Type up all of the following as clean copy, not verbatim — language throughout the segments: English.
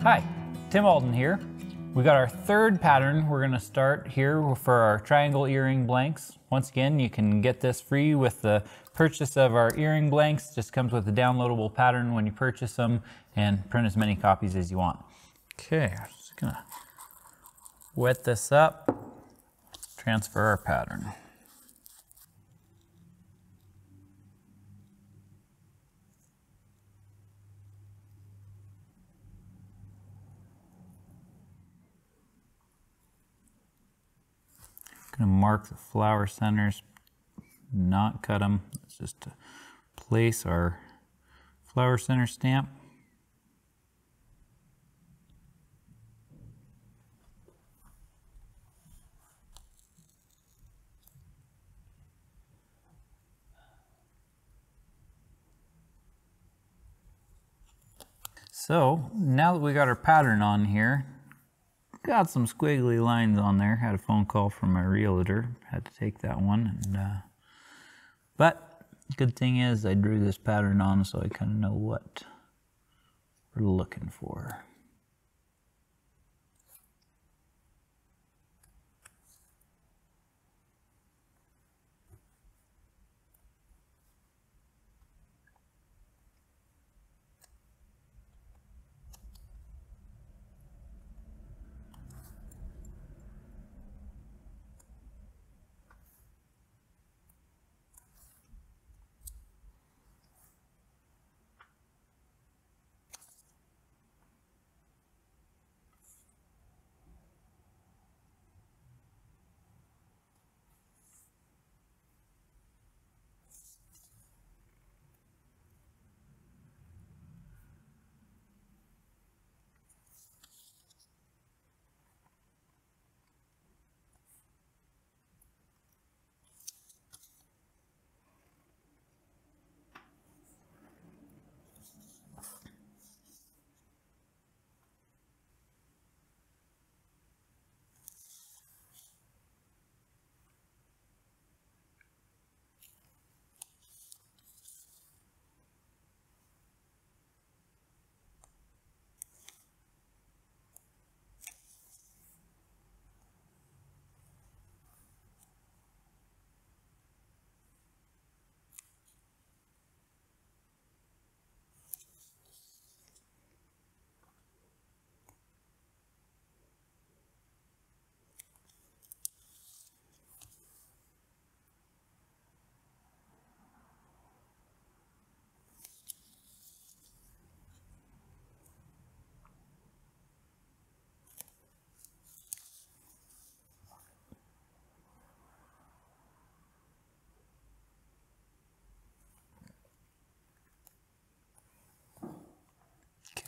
Hi, Tim Alden here. We got our third pattern. We're gonna start here for our triangle earring blanks. Once again, you can get this free with the purchase of our earring blanks. Just comes with a downloadable pattern when you purchase them, and print as many copies as you want. Okay, I'm just gonna wet this up, transfer our pattern. Going to mark the flower centers, not cut them. It's just to place our flower center stamp. So now that we got our pattern on here, got some squiggly lines on there. Had a phone call from my realtor. Had to take that one. But good thing is I drew this pattern on so I kind of know what we're looking for.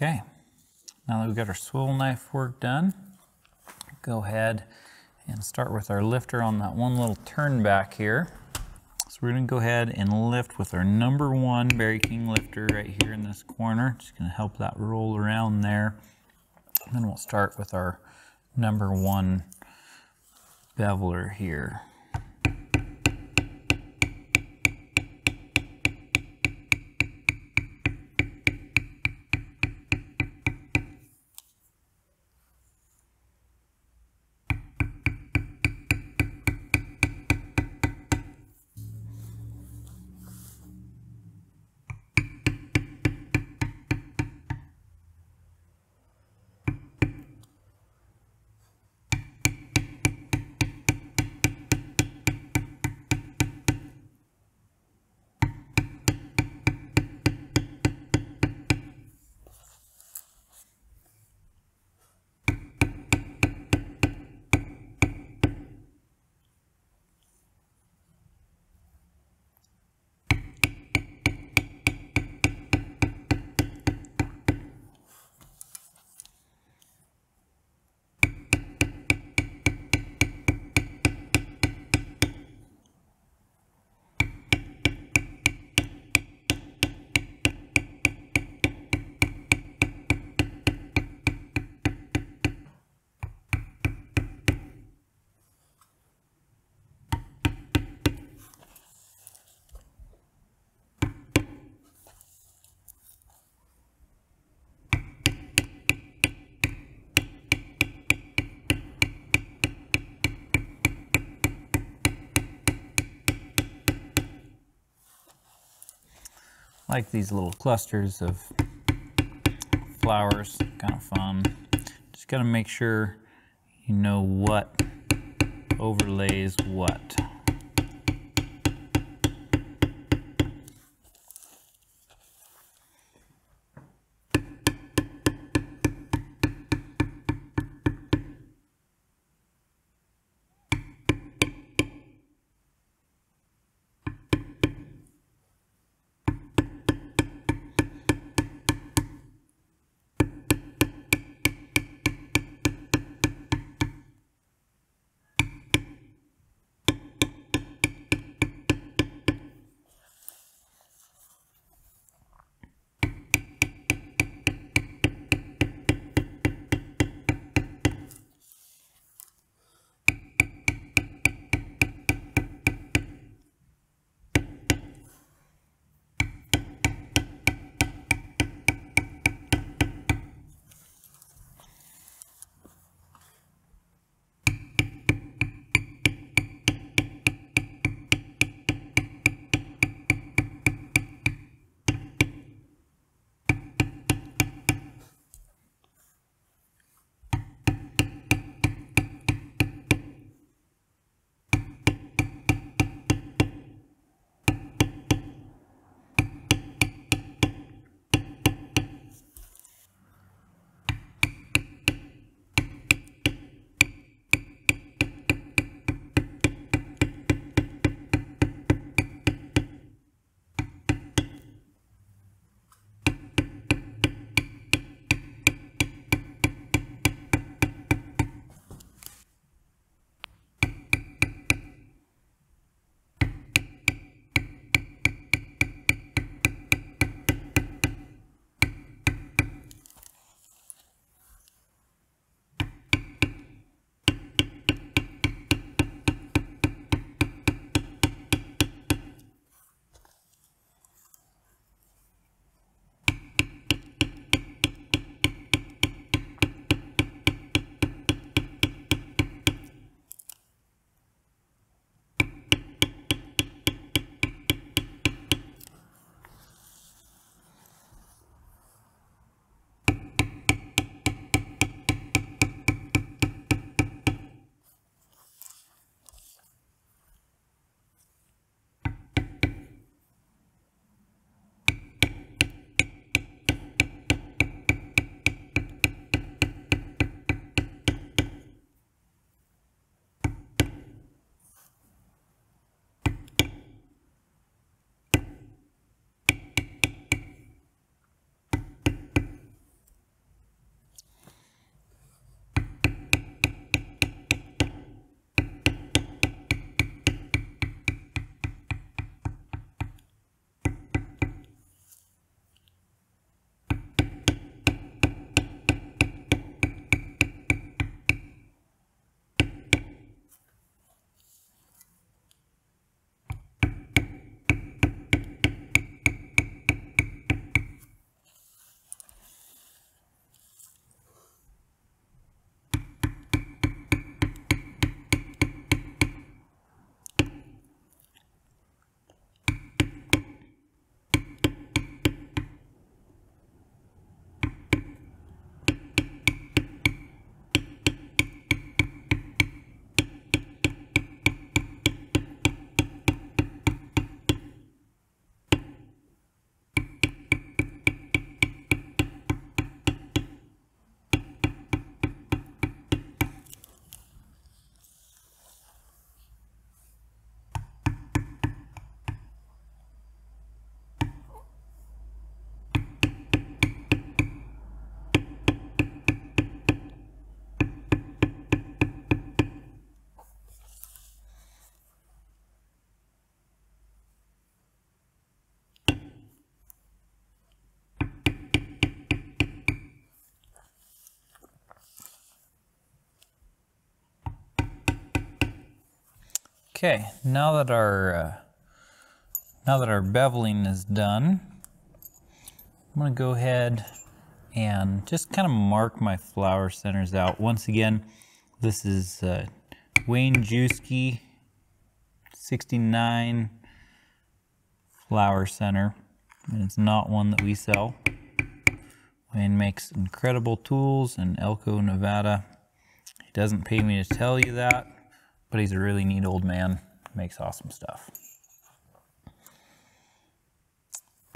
Okay, now that we've got our swivel knife work done, go ahead and start with our lifter on that one little turn back here. So we're going to go ahead and lift with our number 1 Berry King lifter right here in this corner. Just going to help that roll around there. And then we'll start with our number 1 beveler here. like these little clusters of flowers, kind of fun. Just gotta make sure you know what overlays what. Okay, now that our beveling is done, I'm going to go ahead and just kind of mark my flower centers out. Once again, this is Wayne Juski 69 flower center. and it's not one that we sell. Wayne makes incredible tools in Elko, Nevada. He doesn't pay me to tell you that, but he's a really neat old man. Makes awesome stuff.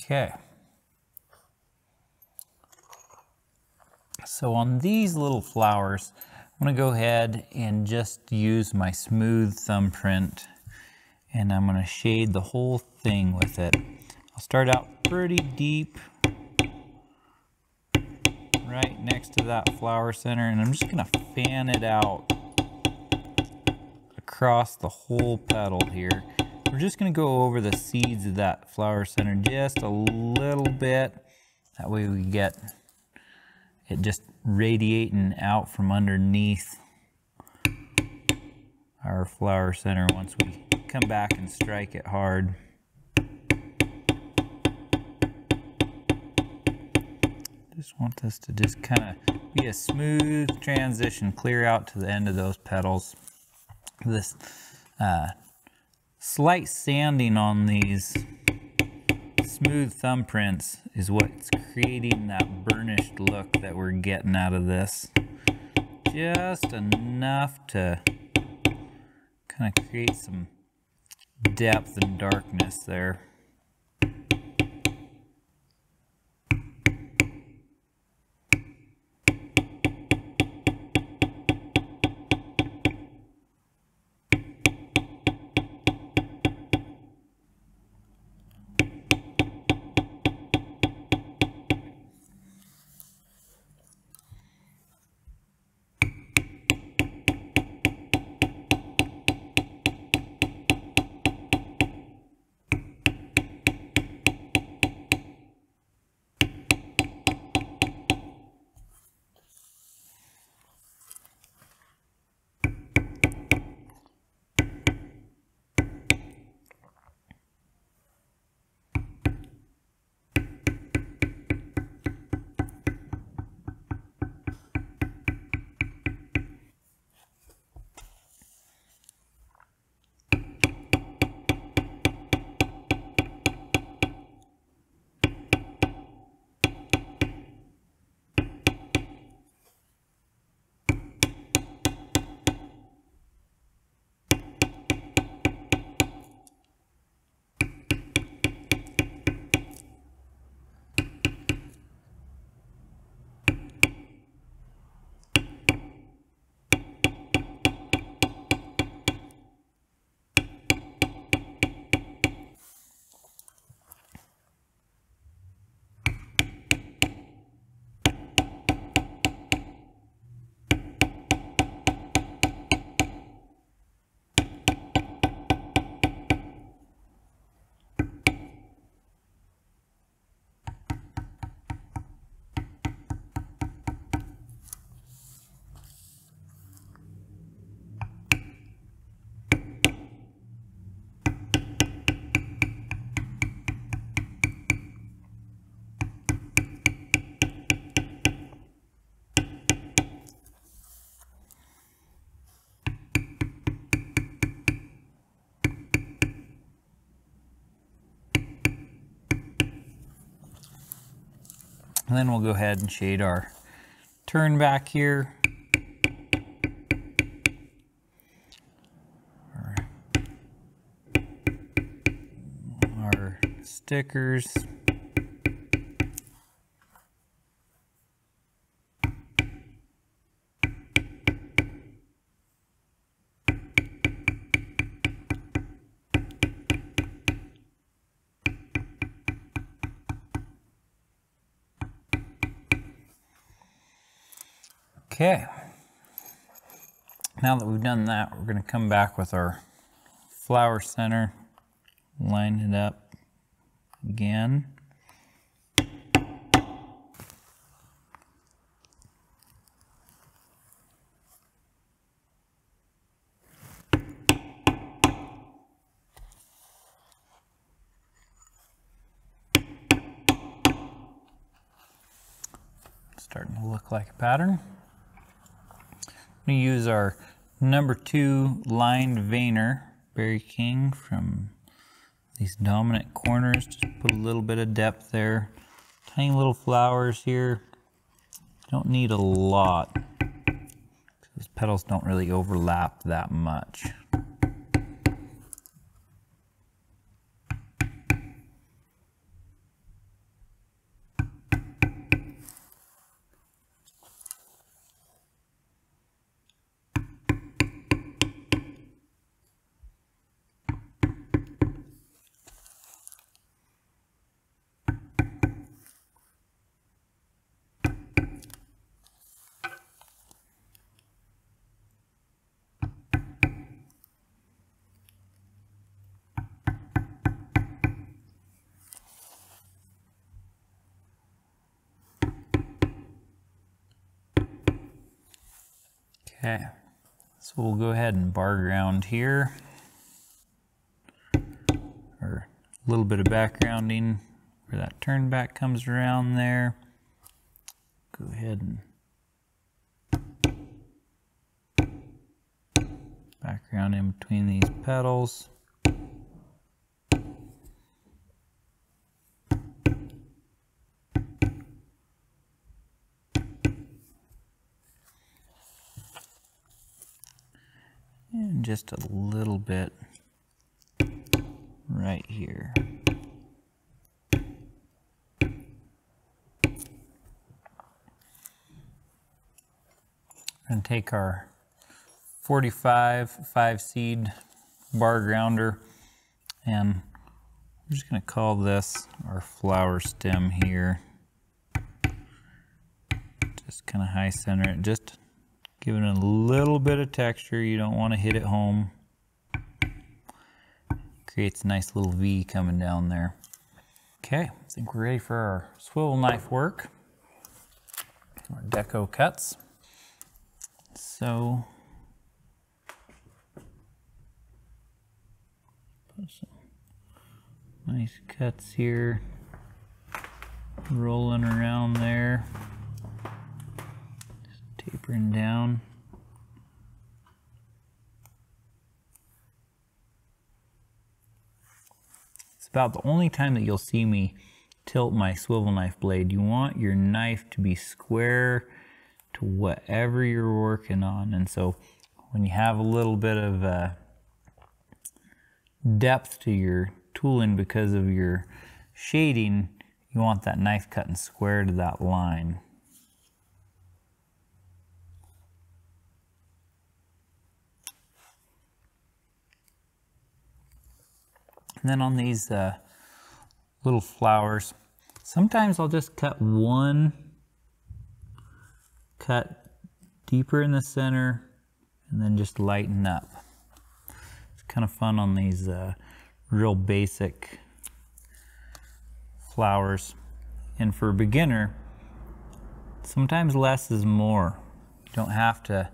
Okay. So on these little flowers, I'm going to go ahead and just use my smooth thumbprint, and I'm going to shade the whole thing with it. I'll start out pretty deep right next to that flower center, and I'm just going to fan it out across the whole petal here. We're just going to go over the seeds of that flower center just a little bit. That way we get it just radiating out from underneath our flower center once we come back and strike it hard. Just want this to just kind of be a smooth transition, clear out to the end of those petals. This slight sanding on these smooth thumbprints is what's creating that burnished look that we're getting out of this. Just enough to kind of create some depth and darkness there. And then we'll go ahead and shade our turn back here. Our stickers. Okay, now that we've done that, we're going to come back with our flower center, line it up again. Starting to look like a pattern. I'm going to use our number 2 lined veiner, Berry King from these dominant corners, just put a little bit of depth there. Tiny little flowers here. Don't need a lot. Those petals don't really overlap that much. Okay, so we'll go ahead and bar ground here, or a little bit of backgrounding where that turn back comes around there. Go ahead and background in between these petals. And just a little bit right here. And take our 45 5-seed bar grounder, and we're just going to call this our flower stem here. Just kind of high center it, just giving it a little bit of texture. You don't want to hit it home. Creates a nice little V coming down there. Okay, I think we're ready for our swivel knife work. Our Deco Cuts. So, put some nice cuts here, rolling around there. Tapering down. It's about the only time that you'll see me tilt my swivel knife blade. You want your knife to be square to whatever you're working on, and so when you have a little bit of depth to your tooling because of your shading, you want that knife cutting square to that line. And then on these little flowers, sometimes I'll just cut one cut deeper in the center and then just lighten up. It's kind of fun on these real basic flowers. And for a beginner, sometimes less is more. You don't have to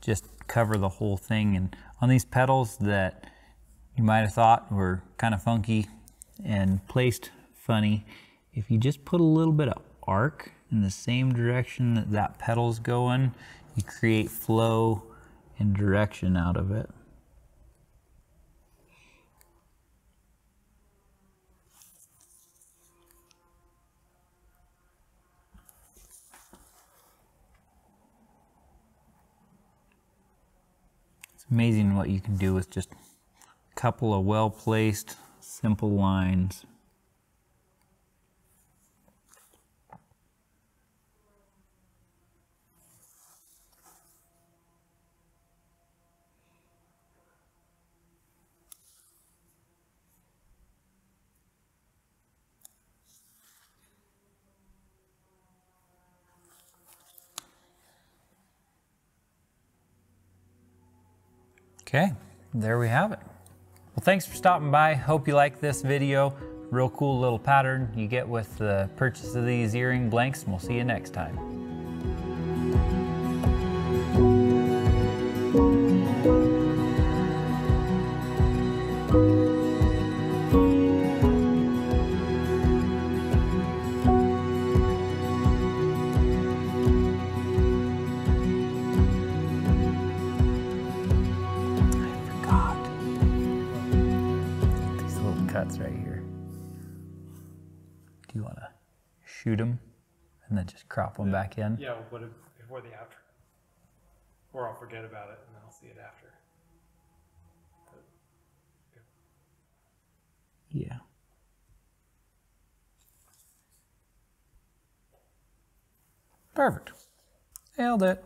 just cover the whole thing. And on these petals that you might have thought were kind of funky and placed funny, if you just put a little bit of arc in the same direction that that petal's going, you create flow and direction out of it. It's amazing what you can do with just couple of well-placed, simple lines. Okay, there we have it. Well, thanks for stopping by. Hope you like this video. Real cool little pattern you get with the purchase of these earring blanks, and we'll see you next time. cuts right here. Do you want to shoot them and then just crop them back in? Yeah, we'll put it before the after. Or I'll forget about it and then I'll see it after. Yeah. Perfect. Nailed it.